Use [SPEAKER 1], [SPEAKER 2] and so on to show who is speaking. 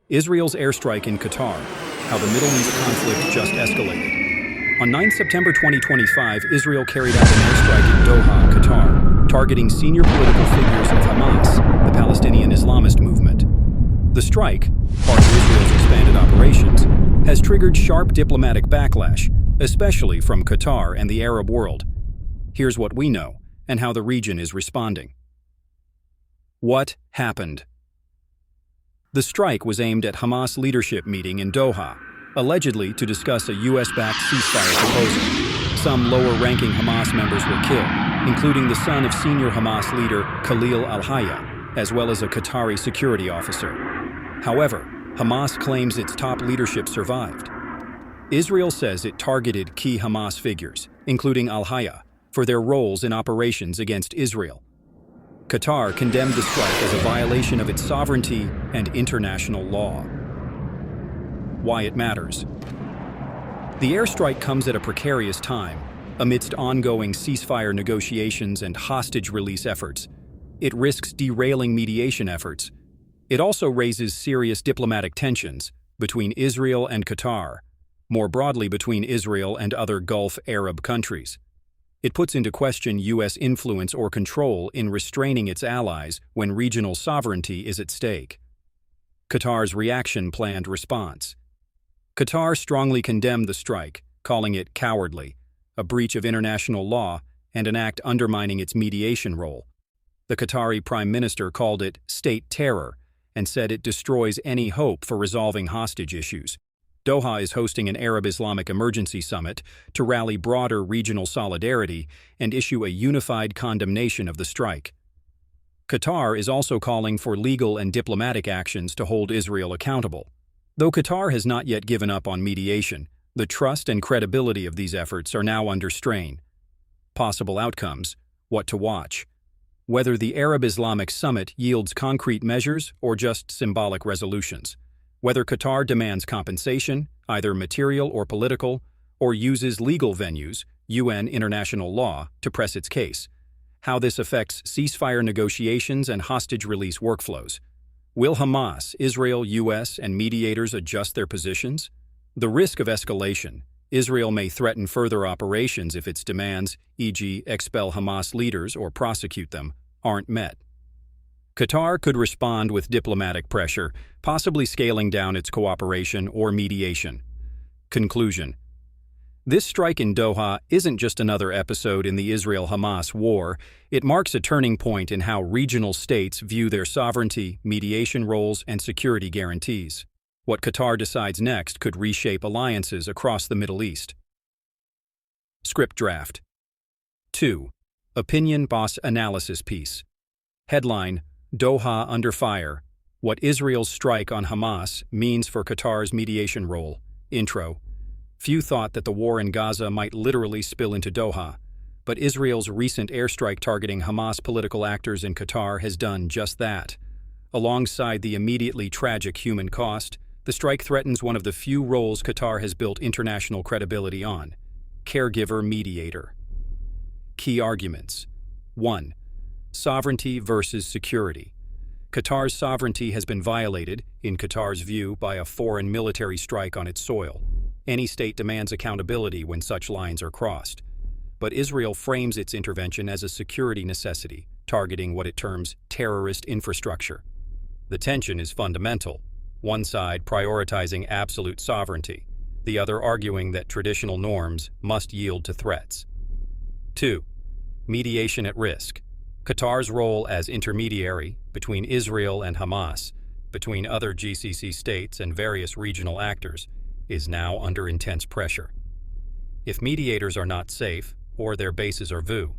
[SPEAKER 1] Israel's airstrike in Qatar, how the Middle East conflict just escalated. On 9 September 2025, Israel carried out an airstrike in Doha, Qatar, targeting senior political figures of Hamas, the Palestinian Islamist movement. The strike, part of Israel's expanded operations, has triggered sharp diplomatic backlash, especially from Qatar and the Arab world. Here's what we know, and how the region is responding. What happened? The strike was aimed at Hamas leadership meeting in Doha, allegedly to discuss a U.S.-backed ceasefire proposal. Some lower-ranking Hamas members were killed, including the son of senior Hamas leader Khalil al-Hayya, as well as a Qatari security officer. However, Hamas claims its top leadership survived. Israel says it targeted key Hamas figures, including al-Hayya, for their roles in operations against Israel. Qatar condemned the strike as a violation of its sovereignty and international law. Why it matters. The airstrike comes at a precarious time, amidst ongoing ceasefire negotiations and hostage release efforts. It risks derailing mediation efforts. It also raises serious diplomatic tensions between Israel and Qatar, more broadly between Israel and other Gulf Arab countries. It puts into question U.S. influence or control in restraining its allies when regional sovereignty is at stake. Qatar's reaction-planned response. Qatar strongly condemned the strike, calling it cowardly, a breach of international law, and an act undermining its mediation role. The Qatari Prime Minister called it state terror and said it destroys any hope for resolving hostage issues. Doha is hosting an Arab Islamic emergency summit to rally broader regional solidarity and issue a unified condemnation of the strike. Qatar is also calling for legal and diplomatic actions to hold Israel accountable. Though Qatar has not yet given up on mediation, the trust and credibility of these efforts are now under strain. Possible outcomes, what to watch. Whether the Arab Islamic summit yields concrete measures or just symbolic resolutions. Whether Qatar demands compensation, either material or political, or uses legal venues, UN international law, to press its case. How this affects ceasefire negotiations and hostage release workflows. Will Hamas, Israel, US, and mediators adjust their positions? The risk of escalation. Israel may threaten further operations if its demands, e.g., expel Hamas leaders or prosecute them, aren't met. Qatar could respond with diplomatic pressure, possibly scaling down its cooperation or mediation. Conclusion. This strike in Doha isn't just another episode in the Israel-Hamas war. It marks a turning point in how regional states view their sovereignty, mediation roles, and security guarantees. What Qatar decides next could reshape alliances across the Middle East. Script draft. 2. Opinion Boss Analysis Piece. Headline: Doha under fire. What Israel's strike on Hamas means for Qatar's mediation role. Intro. Few thought that the war in Gaza might literally spill into Doha, but Israel's recent airstrike targeting Hamas political actors in Qatar has done just that. Alongside the immediately tragic human cost, the strike threatens one of the few roles Qatar has built international credibility on: caregiver mediator. Key arguments. 1. Sovereignty versus security. Qatar's sovereignty has been violated, in Qatar's view, by a foreign military strike on its soil. Any state demands accountability when such lines are crossed. But Israel frames its intervention as a security necessity, targeting what it terms terrorist infrastructure. The tension is fundamental, one side prioritizing absolute sovereignty, the other arguing that traditional norms must yield to threats. 2. Mediation at risk. Qatar's role as intermediary between Israel and Hamas, between other GCC states and various regional actors, is now under intense pressure. If mediators are not safe, or their bases are VU,